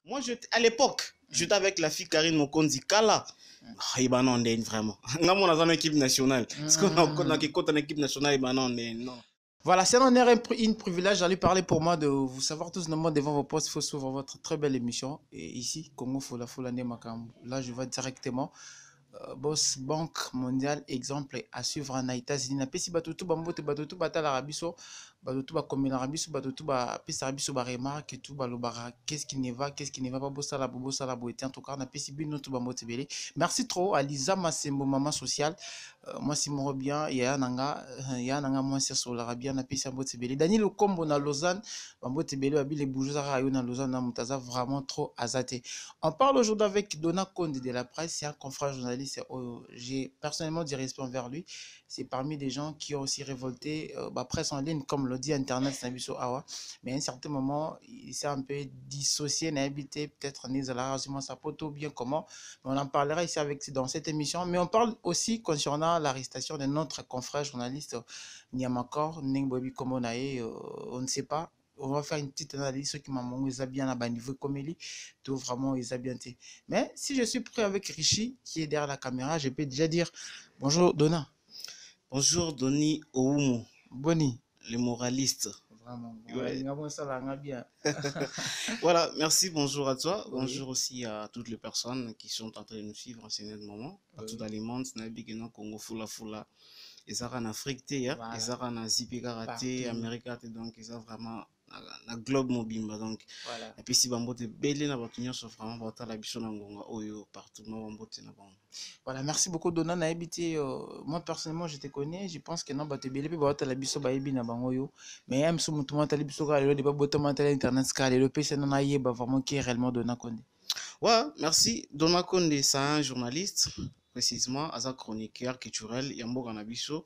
Moi, à l'époque, j'étais avec la fille Karine Mokondi Kala. Il va non, vraiment. On a mon équipe nationale. Parce qu'on a une équipe nationale, il va non. Voilà, c'est un honneur et un privilège d'aller parler pour moi de vous savoir tous le monde devant vos postes. Il faut suivre votre très belle émission. Et ici, Congo Fola Fola Makam. Là, je vais directement. Boss Banque mondiale exemple à suivre en États-Unis na pesi batutu bambote batutu batala rabiso batutu ba komela rabiso batutu ba pesa rabiso ba remarque tout ba lobara qu'est-ce qui ne va pas bossa la boete en tout cas na pesi bino tout bambote belé. Merci trop à Lisa Masembo maman sociale moi si mon bien ya nanga moi c'est sur la rabia na pesi bambote belé Daniel Kombo na Lausanne bambote belé ba bile boujou za na Lausanne na mutaza vraiment trop azate. On parle aujourd'hui avec Dona Konde de la presse, c'est un confrère journaliste. J'ai personnellement du respect envers lui. C'est parmi des gens qui ont aussi révolté la presse en ligne, comme le dit Internet, mais à un certain moment, il s'est un peu dissocié, n'a habité peut-être en sa poteau, bien comment. Mais on en parlera ici dans cette émission. Mais on parle aussi concernant l'arrestation de notre confrère journaliste Niamakor, Nengbobi Komonae, on ne sait pas. On va faire une petite analyse, ceux qui m'ont bien à bas niveau comme il tout vraiment ils bien. Mais si je suis prêt avec Richie qui est derrière la caméra, je peux déjà dire bonjour Donna. Bonjour Donny Oumu. Boni. Le moraliste. Vraiment. Ouais. Bien. Voilà, merci, bonjour à toi. Oui. Bonjour aussi à toutes les personnes qui sont en train de nous suivre en ce moment. Partout dans le monde, Nabigena, Congo, Fula. Ils sont en Afrique, ils sont en Zipi Karate, Amérique, donc ils sont vraiment na globe mobimba donc voilà. Et puis si bambote belé na batunya so vraiment bota la biso na ngonga oyo partout ma bambote na bon. Voilà, merci beaucoup Donna na habité moi personnellement je te connais, je pense que non bate belé pe bota la biso ba yebi na bango yo mais même sous mutu mata la biso ka le de ba bota mata internet ska le PC na yeba vraiment qui est réellement Donna Konde. Ouais, merci. Donna Konde c'est un journaliste précisément asa chroniqueur culturel yamboka na biso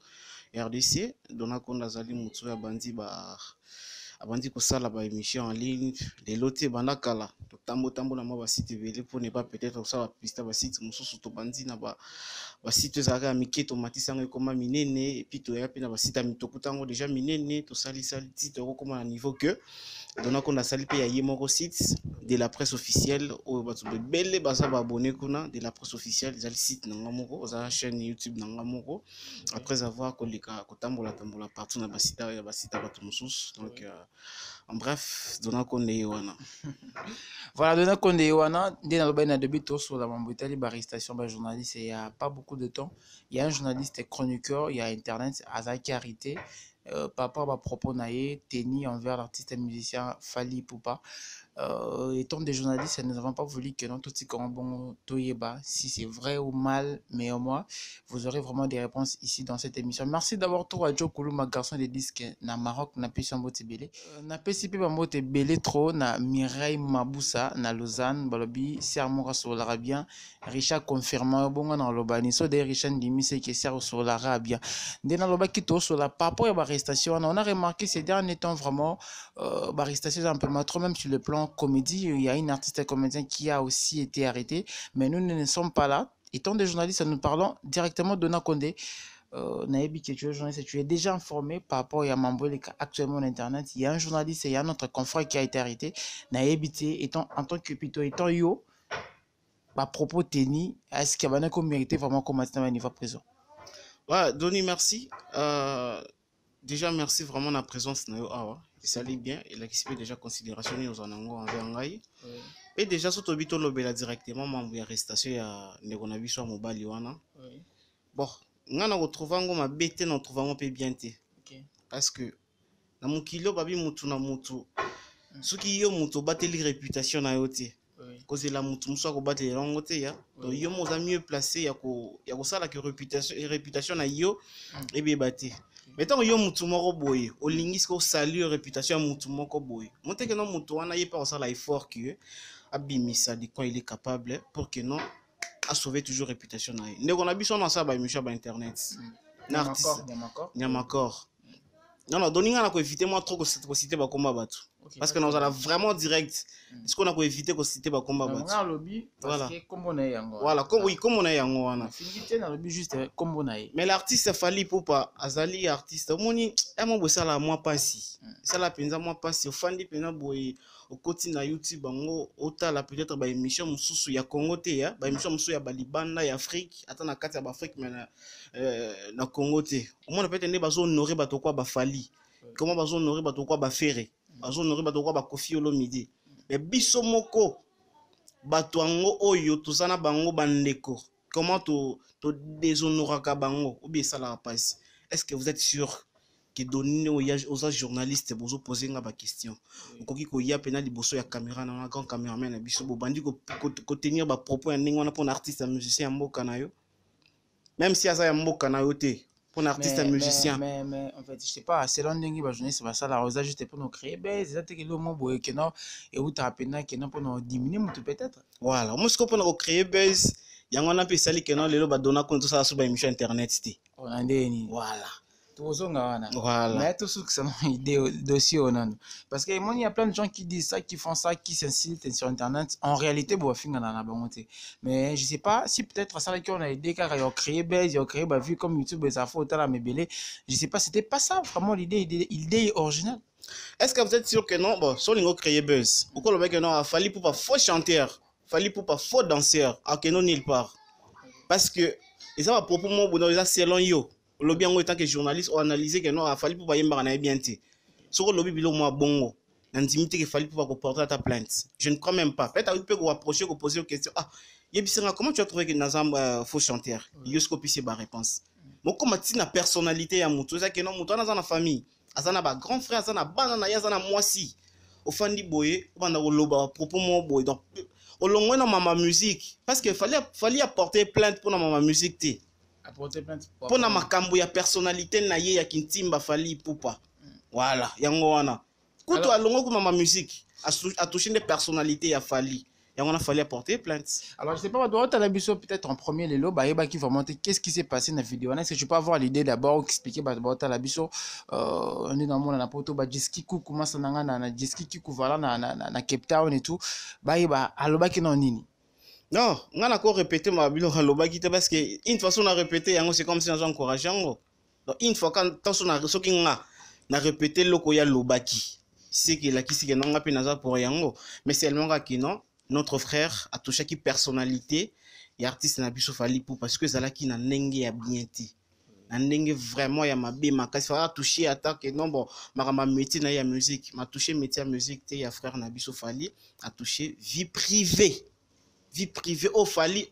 RDC. Donna Konde azali mutu ya bandi ba abandi kosala ba émission en ligne les lotés banakala to tambo na ba site vele pour ne pas peut-être ça pista ba site mususu to bandi na ba site zaka miketo matisango ekoma minene et puis to ya pe na ba site mitokutango déjà minene to sali site ko na niveau que Donna Konde sali pe ya yemoko site de la presse officielle o ba to belle baza ba abonné kuna de la presse officielle des site nanga moko za chaîne YouTube nanga moko après avoir kolika kotambola partout na ba site ba to mususu donc en bref, Donna Konde Yowana. Voilà, Donna Konde Yowana, dès le début sur la Mambouitali, baristation, journaliste, il n'y a pas beaucoup de temps. Il y a un journaliste chroniqueur, il y a Internet, Azaki Arité, par rapport à propos naïe, tennis envers l'artiste et musicien Fali Poupa. Étant des journalistes, nous n'avons pas voulu que notre petit bon Toyeba, si c'est vrai ou mal, mais au moins, vous aurez vraiment des réponses ici dans cette émission. Merci d'avoir tout à Joe Koulou, ma garçon de disques, na Maroc, na Pessi Mbote Belé. Na Pessi Mbote Belé trop, na Mireille Maboussa, na Lausanne, Balobi, Sermoura sur l'Arabien, Richard confirmant, bon, dans l'Obani, so de Richard Dimise qui sert sur l'Arabien. Dès dans l'Oba qui tourne sur la papo et l'arrestation, on a remarqué ces derniers temps vraiment, l'arrestation un peu trop, même sur le plan comédie, il y a une artiste comédien qui a aussi été arrêtée, mais nous ne sommes pas là. Étant des journalistes, nous parlons directement de Donna Konde. Naïbi, que tu es journaliste, tu es déjà informé par rapport à Mambouli actuellement sur Internet. Il y a un journaliste et il y a un autre confrère qui a été arrêté. Naïbi, étant en tant que pito, étant yo, à propos tennis, est-ce qu'il y a un mérité vraiment comme à niveau prison? Ouais, Donny, merci. Déjà, merci vraiment de la présence de Awa. Ça allait bien. Il a exprimé déjà considération aux anango envers Ngai. Et déjà, surtout Bito Lobela directement, membre arrestation ya Negonabi soit mobile wana. Bon, nga na retrouver ngo ma bête na trouver ngo pe bien té. Parce que na mukilo babi mutu na mutu. Soki yo mutu bateli réputation na yo té. Cause la mutu muso ko bateli longo té ya. Donc yo mo za mieux placé ya ko sala que réputation na yo et be baté. Mais tant que yo mutu moko boye, o lingis ko saluer réputation mutu moko boye. Monte que non mutu wana yé pas ça la effort que abimisa de quoi il est capable pour que non à sauver toujours réputation na ye. Ndeko na biso na ça ba émission ba internet. Na artiste Nyamakor. Non, Donny nga na ko éviter moi trop ko citer ba combat batu. Parce que nous allons vraiment direct. Est-ce qu'on a ko éviter ko citer ba combat batu? Nga lobby parce que comme on est yango. Voilà, comme oui, comme on est yango wana. Finité na lobby juste comme on est. Mais l'artiste Fali Poupa, azali artiste. Moni, mo bossa la moi passi. Ça la penza moi passi, ofandi penza boy. okoti na YouTube bango otala peut-être ba émission mususu ya Congo te ya ba émission mususu ya Balibanda ya Afrique ata na kati ya ba Afrique mais na Congo te omona peut-être ne bazo honorer bato kwa ba Fali comment bazo honorer bato kwa ba Ferré bazo honorer bato kwa ba Koffi Olomide mais biso moko bato ango oyo tozana bango bandeko comment to déshonoraka bango ou bien ça la passe. Est-ce que vous êtes sûr que donner aux journalistes pour poser une question okoki ko ya pena liboso ya caméra na grand caméraman na biso bobandi ko tenir ba propos ya ndenge wana pour un artiste un musicien mboka na yo même si asa ya mboka na yo te pour un artiste un musicien mais en fait je sais pas selon ndenge ba journaliste ba ça la rosa juste pour nous créer base ça te que le mot boye que non et ou ta pena que non pour nous diminuer mutu peut-être voilà moi ce qu'on peut créer base yango na pe sali que non lelo ba dona ko to ça sur ba émission internet ti on andeni voilà. Voilà. Mais tout ce que ça idée dossier parce que il y a plein de gens qui disent ça, qui font ça, qui s'insultent sur internet. En réalité, bon, mais je sais pas si peut-être ça qu'on a aidé car ils ont créé base, ils ont créé bah vu comme YouTube et ça faut autant la mébélé. Je sais pas, c'était pas ça vraiment l'idée originale. Est-ce que vous êtes sûr que non bon, si on a créé buzz, pourquoi le mec non a fallu pour pas faux chanteur, fallu pour pas faux danseur, à que non nulle part. Parce que et ça va propos moi bon ça selon yo. Le bien en tant que journaliste on analysé que non a fallu pour pas yemba na bien té sur le lobby bilo moi bongo l'intimité qu'il fallait pour pas porter ta plainte je ne crois même pas peut-être tu peux approcher poser une question ah yebisanga comment tu as trouvé que Nazam faux chanteur yosko pisse ba réponse moi comme tu na personnalité ya mutu ça que non mutu na za na famille azana ba grand frère azana bana na ya azana mwasi ofandi boye banda ko loba propos moi boye donc au long na mama musique parce que fallait apporter plainte pour na mama musique té pour na makambo ya personnalité na ye ya kintimba fali pupa voilà yango wana kuto alongo kuma ma musique a touché des personnalités ya fali yango na fali apporter plainte. Alors je sais pas droit à la biso peut-être en premier les lots bah qui va monter qu'est-ce qui s'est passé dans la vidéo est-ce que je peux avoir l'idée d'abord expliquer bah à la biso on est dans mon na poto bah jiski ku comment ça na jiski ku voilà na Cape Town et tout bah aloba ki non nini. Non, on a encore répété ma bilo halobaki parce que une fois on a répété yango c'est comme si on encourage yango. Donc une fois quand on a reçu kinga na répété loko ya lobaki. C'est que la kisi que non ngapi naza pour yango mais seulement que non notre frère a touché qui personnalité et artiste na biso fali pour parce que zala ki na ndenge ya bien ti. Na ndenge vraiment ya mabe makasi fa toucher attaque non bon ma métier na ya musique m'a touché métier ya musique te ya frère na biso fali a touché vie privée au fali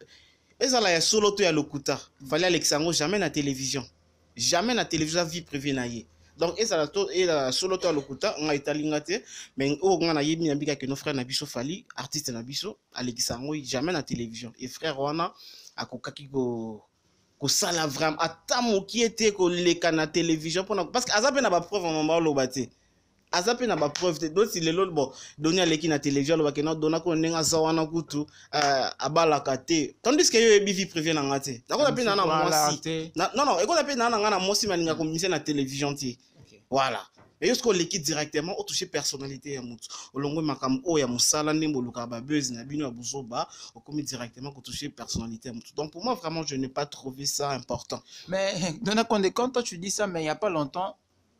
ezala ya solo to ya lokuta fali Alexandre jamais na télévision vie privée na ye donc ezala to et la solo to ya lokuta nga italinga te mais o nga na yebi na bika que nos frères na biso fali artiste na biso Alexandre jamais na télévision et frère wana akokaki ko sala vraiment atamo qui était ko leka na télévision parce que azape na ba preuve mama lobate azape na ba preuve de donc il est l'autre bon donner à l'équipe na télévision le bakena donna ko ndenga zawana kutu abalaka te tandis que yo vie privée na ngate na ko na pe na mwasi non e ko na pe na ngana mwasi maninga ko mise na télévision ti voilà et yosko l'équipe directement au toucher personnalité ya mutu olongwe makam o ya musala ndembo luka ba buzz na bino ya buzoba au commis directement ko toucher personnalité ya mutu donc pour moi vraiment je n'ai pas trouvé ça important mais donna quand toi tu dis ça mais il y a pas longtemps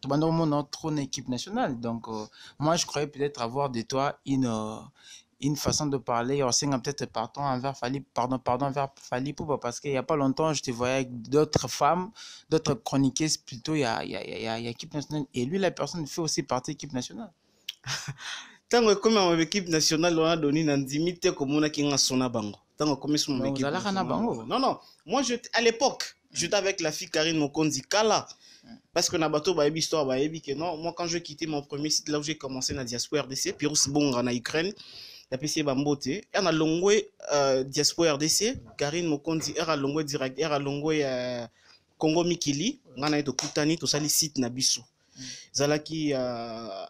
pendant notre équipe nationale. Donc, moi, je croyais peut-être avoir de toi une façon de parler. On sait peut-être envers Fali, pardon, envers Fali Poupa, parce qu'il n'y a pas longtemps, je te voyais avec d'autres femmes, d'autres chroniqueuses plutôt, il y a équipe nationale. Et lui, la personne fait aussi partie de l'équipe nationale. Tant que comme équipe nationale, on a donné une limite comme on a qui a son bango. Tant que comme son équipe nationale. Non, moi, à l'époque, j'étais avec la fille Karine Mokondi Kala. Parce que Nabato ba yebi histoire ba yebi que non moi quand je quittais mon premier site là où j'ai commencé na diaspora RDC Pirus Bonga na Ukraine la PC Bambote et na longwe diaspora RDC Karine Mokondi era longwe direct era longwe Congo Mikili ngana eto kutani to sali site na biso zalaki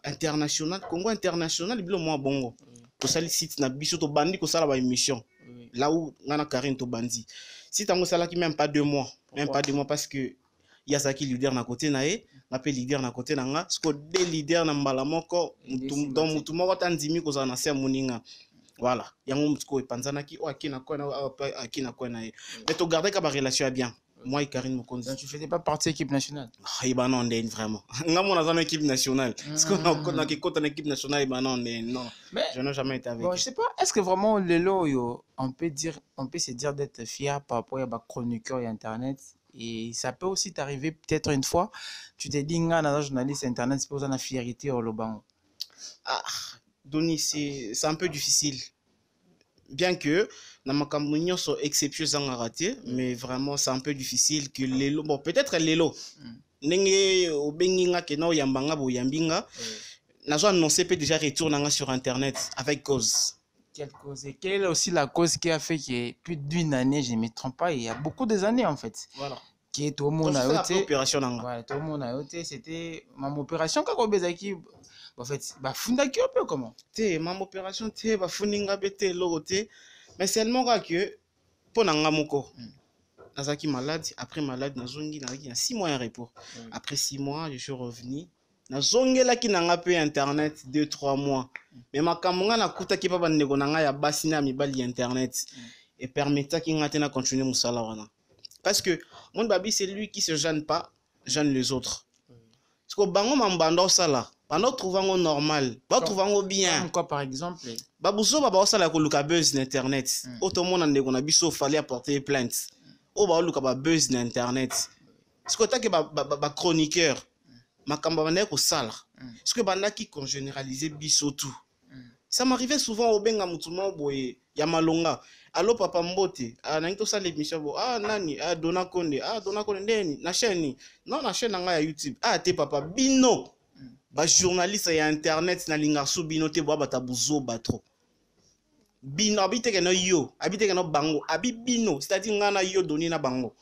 international Congo international bilo moi bongo to sali site na biso to bandi ko sala ba émission là où ngana Karine to bandi site ngo salaki même pas 2 mois parce que il y a ça qui leader na côté nae na pe leader na côté nanga ce que des leaders na mbala moko donc mutu moko tandimi ko za na se moninga voilà yango mutu ko panzana ki o akina ko na akina ko na mais to garder ka ba relation bien moi et Karine Mokonzi. Donc tu faisais pas partie de l'équipe nationale? Ah, bah non, vraiment. On a dans l'équipe nationale. Parce qu'on a une équipe nationale, bah non, non. Mais, je n'ai jamais été avec. Bon, je sais pas, est-ce que vraiment le lot, on peut se dire d'être fier par rapport à chroniqueur et Internet? Et ça peut aussi t'arriver peut-être une fois, tu te dis, un journaliste Internet, c'est pour ça la fierté au Lobango. Ah, Doni, c'est un peu difficile. Bien que na makambo sont exceptionnels en raté, mais vraiment c'est un peu difficile que les lots, bon peut-être les lots nenge obenginga ke no yambanga bo yambinga nazo annoncer peut déjà retourner sur internet avec cause. Quelle cause? Et quelle est aussi la cause qui a fait que plus d'une année, je ne me trompe pas, il y a beaucoup des années en fait. Voilà. Qui est tout le monde a été opération voilà, tout le monde a été, c'était ma opération quand Bezaki en fait, bah fundaki un peu comment? Ma opération te ba funinga bete logote, mais seulement que pour nanga moko. Nazaki malade, après malade nazongi nazaki 6 mois en repos. Après 6 mois, je suis revenu. Nazongela ki nanga pe internet 2-3 mois. Mais makamonga na kuta ki pa bandeko nanga ya basi na mibali internet et permettra ki ngate na continuer musala wana. Parce que mon babi c'est lui qui se gêne pas, gêne les autres. Parce que bango mambanda sala, pendant trouvango normal, ba trouvango bien. Quoi par exemple? Babuso baba sala ko luka buzz internet. Autrement na ndeko na biso fallait apporter plainte. Oh bah luka ba buzz na internet. Parce que tant que ba chroniqueur makamba bana ko sala. Parce que bana qui qu'on généraliser biso tout. Ça m'arrivait souvent au benga mutumo boye ya malonga. Allo papa mbote, na ngito sala émission bo nani Dona Konde ndeni na chaîne non na chaîne nga ya YouTube. Te papa bino ba journaliste ya internet na lingarsu bino te bo bata buzo batro. Bino habite que no yo, habite que no bango, abi bino, c'est-à-dire ngana yo doni na bango.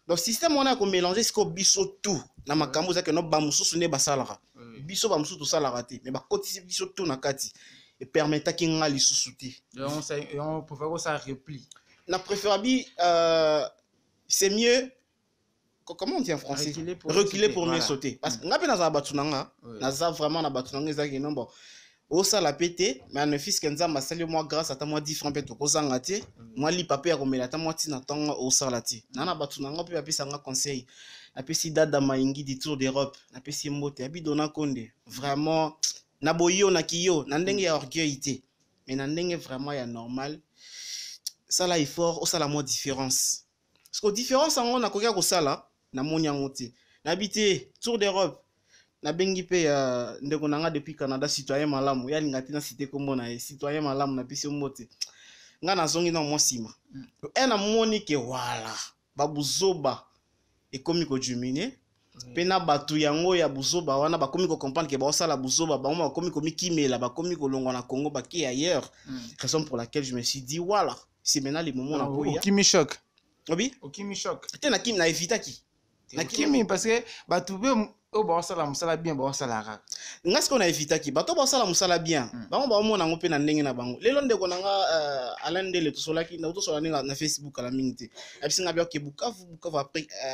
Donc système on a ko mélanger ce ko biso tout na makambo za que no ba mususu ne basalara. Biso ba mususu salara te, mais ba kotisi biso tout na kati et permettre ki ngali susuti. Et on peut faire ça repli. Na préférabi c'est mieux comment on dit en français? Reculer pour mieux sauter. Parce que ngape na za batunanga, na za vraiment na batunanga ezaki nombo. Au sala pété, mais un fils qui nous masali moi grâce à ta moi 10 francs peto kozanga te, moi li papier à komela ta moi tina tanga au sala te. Nana batunanga pe apesa nga conseil. Apesi dada maingi du Tour d'Europe, apesi mbote, abi Dona Konde. Vraiment na boyo na kiyo, na ndenge ya orgueil te. Mais na ndenge vraiment ya normal. Ça là est fort, au sala moi différence. Parce que différence en on a kokia ko sala na monyango te. Na habité Tour d'Europe. Na bengi pe ndeko nanga depuis Canada citoyen malamu ya lingati na cité kombo na citoyen malamu na pisi mbote nga na zongi na mo sima na moni ke wala babuzoba ekomi ko jumine pe na batu yango ya buzoba wana bakomi ko comprendre ke ba osala buzoba ba bakomi ko mikimela bakomi ko longwa na Congo ba ki ailleurs raison pour laquelle je me suis dit voilà c'est maintenant le moment na koya qui me choque obi qui me choque te na kim na evita ki na kimi parce que batu be o ba sala musala bien ba sala raka nga ce qu'on a évité ki bato ba sala musala bien bango ba mona ngo pe na ndenge na bango lelo ndeko nanga alandele to solaki na to sola na Facebook ala mingite abisinga bia ke Bukavu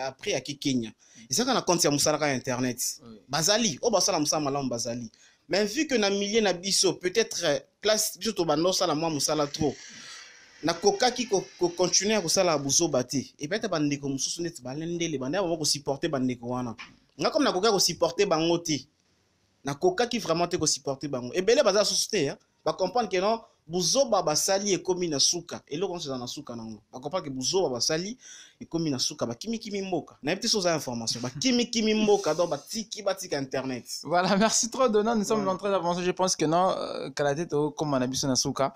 après à Kenya ezaka na compte ya musala ka internet bazali o ba sala musala malamu bazali mais vu que na millier na biso peut-être place biso to bando sala moi musala trop na koka ki ko continuer ko sala buzo bate et peut-être bandeko mususu net balendele banda ba ko supporter bandeko wana nga comme na koka ko supporter bango te na koka ki vraiment te ko supporter bango et belé baza société ba comprendre que non buzoba basali ekomi na suka eloko nso na suka nango ba comprendre que buzoba basali ekomi na suka ba kimi mboka na yebite soza information ba kimi mboka donc ba tiki internet. Voilà, merci trop Dona, nous sommes en train d'avancer. Je pense que non kala tete comme on a biso na suka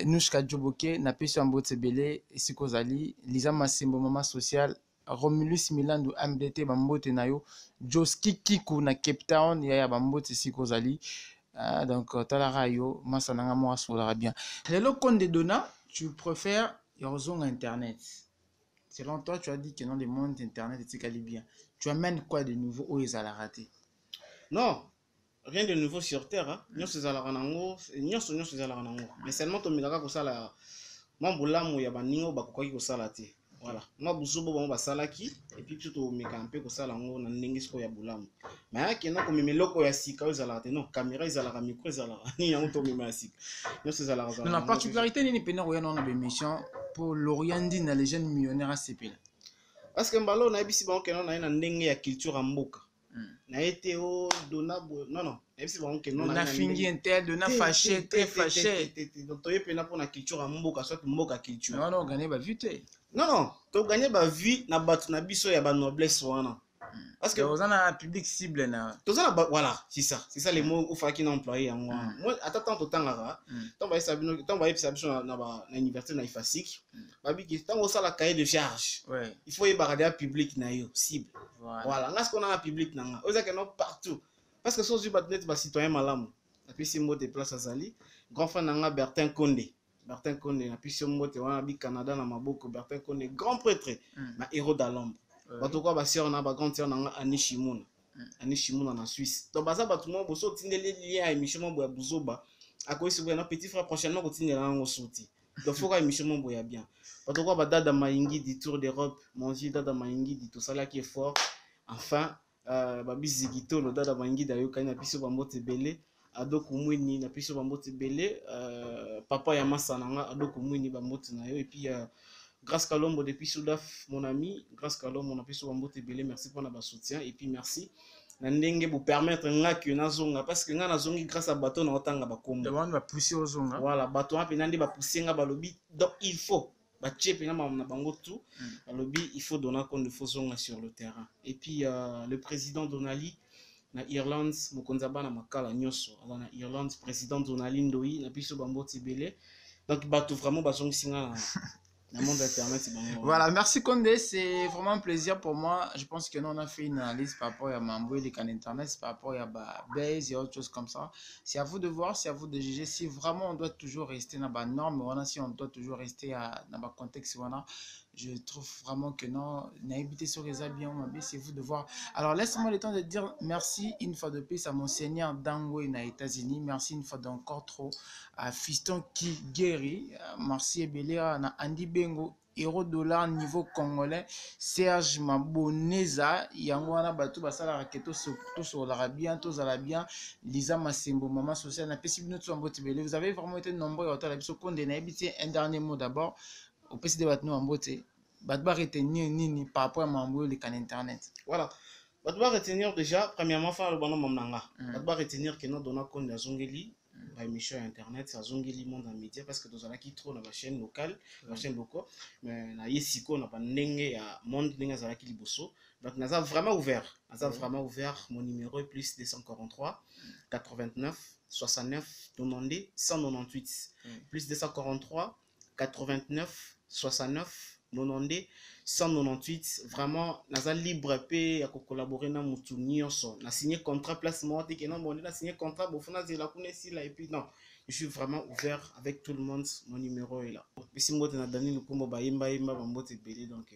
nous ska joboke na peso ambote belé sikozali liza masimbo mama social Romulus Milandu MDT bambote na yo Joski Kiku na Cape Town ya bambote sikozali donc talara yo masananga mo asola bien. Lelo Konde Dona, tu préfères Yorzong internet. Selon toi, tu as dit que non le monde internet est égalé bien. Tu amènes quoi de nouveau au ezala raté? Non, rien de nouveau sur terre hein. Nyonso ezala ranango, nyonso ezala ranango. Mais seulement to milaka ko sala mambulamu ya baningo bakoki ko sala te. Voilà, moi buzobo ba salaki et puis tout meka un peu ko sala ngo na ndenge siko ya bulamu. Mais yake na ko memeloko ya sika ezala te non, caméra ezala ka micro ezala ni yango to mema sika. Nyonso ezala ka. La particularité ni pena roya na émission pour l'Oriandi na les jeunes millionnaires à CP. parce que mbala oyo nayebisi bango ke no naye na ndenge ya culture ya mboka naye te o dona non nayebisi bango ke no dona fingi intel dona fâché très fâché toye mpena mpona culture ya mboka soit mboka culture non oganye bavue te non toganye bavue na bato na biso ya banoblesse wana parce que oza na public cible na toza na voilà c'est ça les mots ofaki na employé yango wana moi ata tant totangaka ntango bayebisa biso na université na ifasik babiki ntango osala cahier de charge il faut yebaka deya public na yo cible voilà nga sikona na public na nga ozake no partout parce que sozwi bato neti bacitoyen malamu napesi mbote place azali grand frère na nga Bertin Konde napesi mbote wana bi Canada na maboko Bertin Konde grand prêtre na héros d'Alombe bato kwa baseur na bagrande sœur na nga Annie Shimuna na Suisse donc baza bato mo boso tindeli lien ya émission mo boya buzoba akoyisi boya na petit frère prochainement kotindela nango soti donc faut ka émission mo boya bien bato kwa badada maingi du tour d'Europe mon dieu dada maingi di tosalaki effort enfin babizigito lo dada maingi dayokani na biso bambote ebele adoko mwini na biso bambote ebele papa ya masa na nga adoko mwini bambote na yo et puis Grâce Kalombo depuis Soudaf, mon ami, Grâce Kalombo, on a pu se rembourser belé, merci pour notre soutien et puis merci. Nandenge vous permettre que nazonga parce que nazongi grâce à bateau na otanga bakombo. Demande va pousser aux zonga. Voilà, bateau a penandi va pousser nga balobi donc il faut ba tchepe na bango tout. Balobi il faut donner compte de faux zonga sur le terrain. Et puis le président Donali na Irlande mokonzaba na makala nyoso na Irlande président Donali Ndoi na biso bamboti belé. Donc bateau vraiment bazongi singa voilà, merci Condé, c'est vraiment un plaisir pour moi. Je pense que nous on a fait une analyse par rapport à Mambo et les canaux internet, par rapport à Base et autres choses comme ça. C'est à vous de voir, c'est à vous de juger si vraiment on doit toujours rester dans la norme, ou si on doit toujours rester dans le contexte. Je trouve vraiment que non, n'habitez sur les habits, c'est vous de voir. Alors laisse-moi le temps de dire merci une fois de plus à mon seigneur Dango aux États-Unis. Merci une fois d'encore trop à Fiston qui guérit. Merci Ebele à Andy Bengo, héros dollar niveau congolais. Serge Maboneza, Yangwana Batou Basala Raketo, surtout sur l'Arabien, tous Arabiens. Lisa Massembo, maman sociale, n'a pas si bien de vous avez vraiment été nombreux à la biso qu'on n'habitez. Un dernier mot d'abord. Au PC de Batnou en beauté, Batba retenir ni par rapport à Mambo les canaux internet. Voilà. Batba retenir déjà, premièrement, faire le bon nom Mamnanga. Batba retenir que nous donnons compte de Zongeli, par émission internet, à Zongeli monde en média, parce que nous avons qui trop dans la chaîne locale, la chaîne locale, mais na Yesiko, n'a pas n'engue à monde n'engue à Zalaki Liboso. Donc nous avons vraiment ouvert. Nous avons vraiment ouvert. Mon numéro est plus 243 89 69 92 198. Plus 243 89 69 92 198. Vraiment naza libre pe ya collaborer na mutu nyonso na signé contrat placement te que non bon na signé contrat bon fona zela kunesi là et puis non je suis vraiment ouvert avec tout le monde. Mon numéro est là bisi mbote na Dani Lukumbo ba yimba bambote belé donc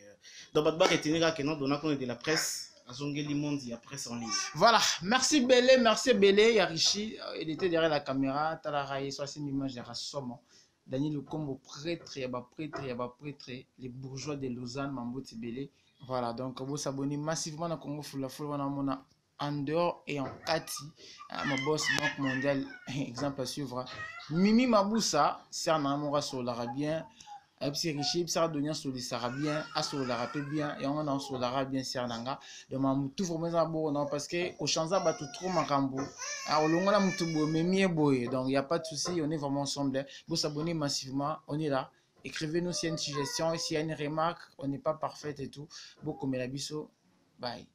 batba retenir que non dona qu'on de la presse azongeli monde ya presse en ligne. Voilà, merci Belé Yarichi, il était derrière la caméra Talaraye soit une image de Rassomo. Daniel Lukombo, prêtre, il y a prêtre, les bourgeois de Lausanne, Mambo Tibélé. Voilà, donc vous vous abonnez massivement à Congo Fula en dehors et en Kati. Mon boss, Banque mondiale, exemple à suivre. Mimi Maboussa, c'est un amour sur l'arabien. Epsi Richi, ça donne sur les arabiens, sur l'arabien bien, et on a sur l'arabien, c'est un anga. Donc, tout vraiment bon, parce que au Chanza, tout trop marambo. Alors, le monde a mutu beau, mais mieux boy. Donc, il n'y a pas de souci, on est vraiment ensemble. Vous s'abonnez massivement, on est là. Écrivez-nous s'il y a une suggestion, s'il y a une remarque, on n'est pas parfait et tout. Beaucoup, mais la biso, bye.